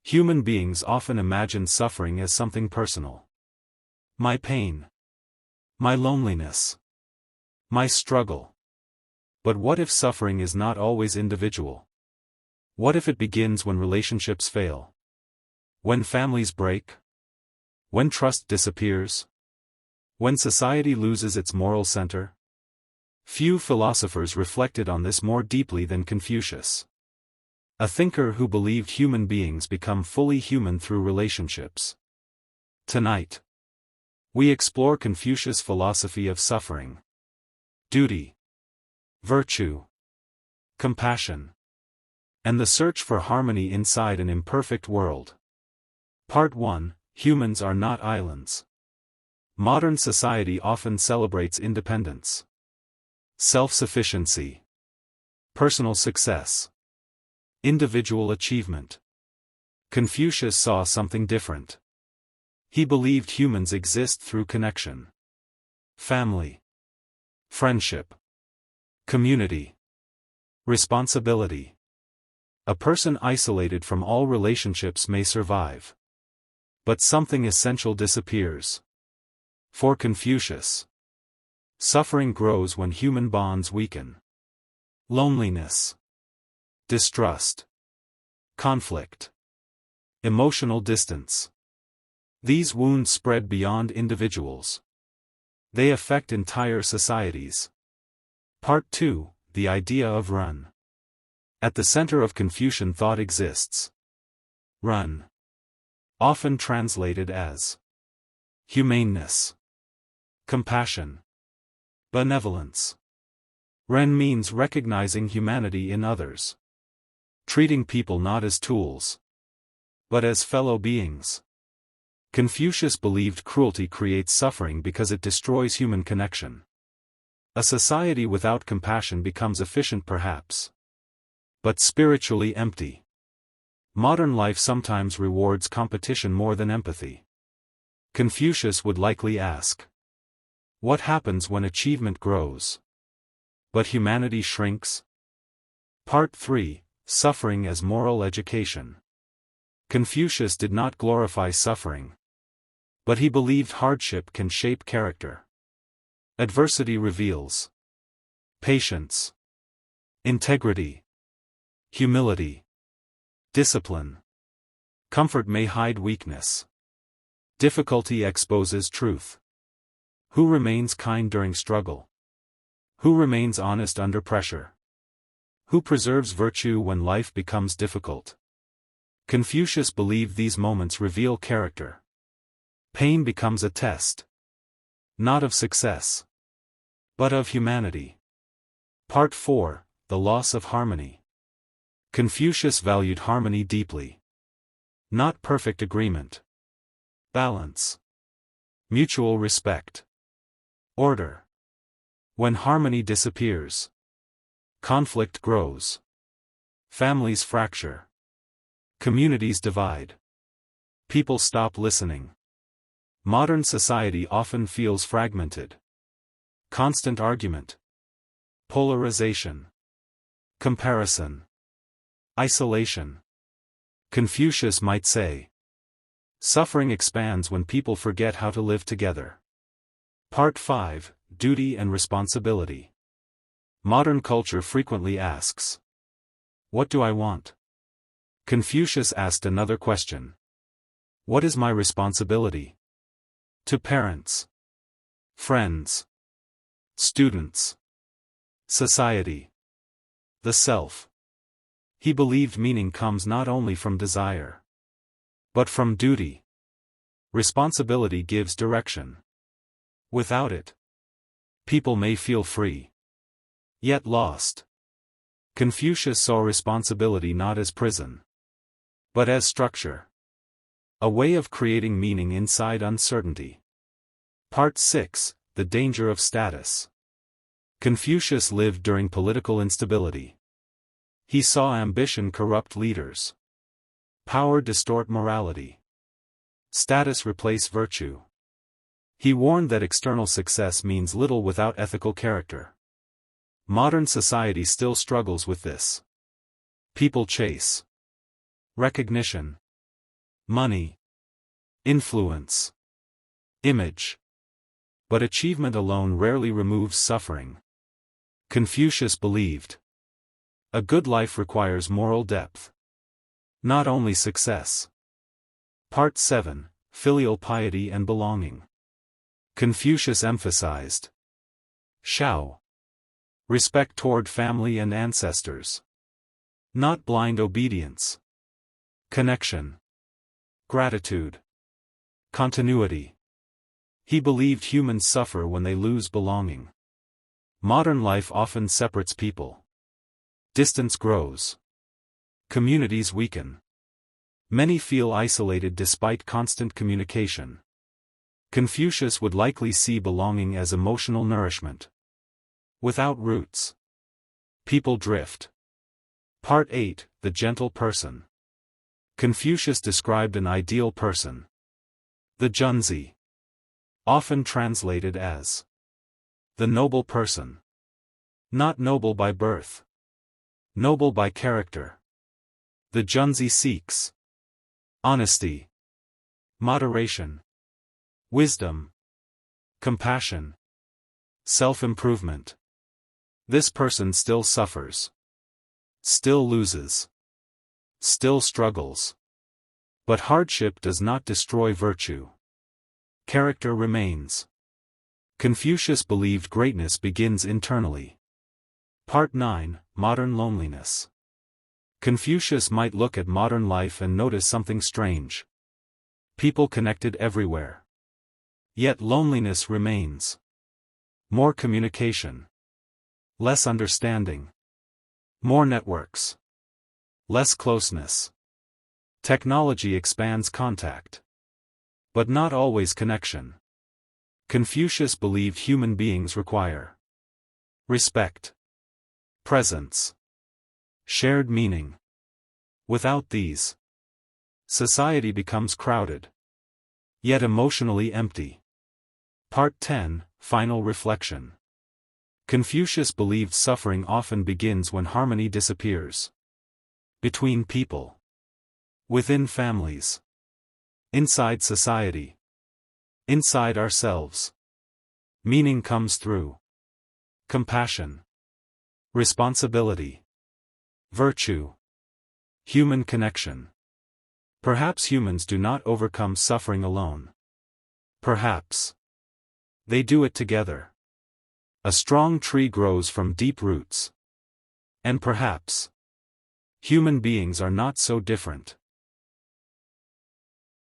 Human beings often imagine suffering as something personal. My pain. My loneliness. My struggle. But what if suffering is not always individual? What if it begins when relationships fail? When families break? When trust disappears? When society loses its moral center? Few philosophers reflected on this more deeply than Confucius. A thinker who believed human beings become fully human through relationships. Tonight, we explore Confucius' philosophy of suffering, duty, virtue, compassion, and the search for harmony inside an imperfect world. Part 1: Humans are not islands. Modern society often celebrates independence, self-sufficiency, personal success, individual achievement. Confucius saw something different. He believed humans exist through connection, family, friendship, community, responsibility. A person isolated from all relationships may survive, but something essential disappears. For Confucius, suffering grows when human bonds weaken. Loneliness, distrust, conflict, emotional distance. These wounds spread beyond individuals. They affect entire societies. Part 2: The idea of run. At the center of Confucian thought exists run, often translated as humaneness, compassion, benevolence. Ren means recognizing humanity in others, treating people not as tools, but as fellow beings. Confucius believed cruelty creates suffering because it destroys human connection. A society without compassion becomes efficient perhaps, but spiritually empty. Modern life sometimes rewards competition more than empathy. Confucius would likely ask, what happens when achievement grows, but humanity shrinks? Part 3: Suffering as moral education. Confucius did not glorify suffering, but he believed hardship can shape character. Adversity reveals patience, integrity, humility, discipline. Comfort may hide weakness. Difficulty exposes truth. Who remains kind during struggle? Who remains honest under pressure? Who preserves virtue when life becomes difficult? Confucius believed these moments reveal character. Pain becomes a test, not of success, but of humanity. Part 4: The loss of harmony. Confucius valued harmony deeply. Not perfect agreement. Balance. Mutual respect. Order. When harmony disappears, conflict grows. Families fracture. Communities divide. People stop listening. Modern society often feels fragmented. Constant argument. Polarization. Comparison. Isolation. Confucius might say, suffering expands when people forget how to live together. Part 5: Duty and responsibility. Modern culture frequently asks, what do I want? Confucius asked another question. What is my responsibility? To parents, friends, students, society, the self. He believed meaning comes not only from desire, but from duty. Responsibility gives direction. Without it, people may feel free, yet lost. Confucius saw responsibility not as prison, but as structure. A way of creating meaning inside uncertainty. Part 6: The danger of status. Confucius lived during political instability. He saw ambition corrupt leaders, power distort morality, status replace virtue. He warned that external success means little without ethical character. Modern society still struggles with this. People chase recognition, money, influence, image. But achievement alone rarely removes suffering. Confucius believed a good life requires moral depth, not only success. Part 7, Filial Piety and Belonging. Confucius emphasized shao, respect toward family and ancestors, not blind obedience, connection, gratitude, continuity. He believed humans suffer when they lose belonging. Modern life often separates people. Distance grows. Communities weaken. Many feel isolated despite constant communication. Confucius would likely see belonging as emotional nourishment. Without roots, people drift. Part 8, The Gentle Person. Confucius described an ideal person. The Junzi, often translated as the noble person. Not noble by birth, noble by character. The Junzi seeks honesty, moderation, wisdom, compassion, self-improvement. This person still suffers, still loses, still struggles. But hardship does not destroy virtue. Character remains. Confucius believed greatness begins internally. Part 9, Modern Loneliness. Confucius might look at modern life and notice something strange. People connected everywhere. Yet loneliness remains. More communication. Less understanding. More networks. Less closeness. Technology expands contact, but not always connection. Confucius believed human beings require respect, presence, shared meaning. Without these, society becomes crowded, yet emotionally empty. Part 10, Final Reflection. Confucius believed suffering often begins when harmony disappears. Between people, within families, inside society, inside ourselves. Meaning comes through compassion, responsibility, virtue, human connection. Perhaps humans do not overcome suffering alone. Perhaps they do it together. A strong tree grows from deep roots. And perhaps human beings are not so different.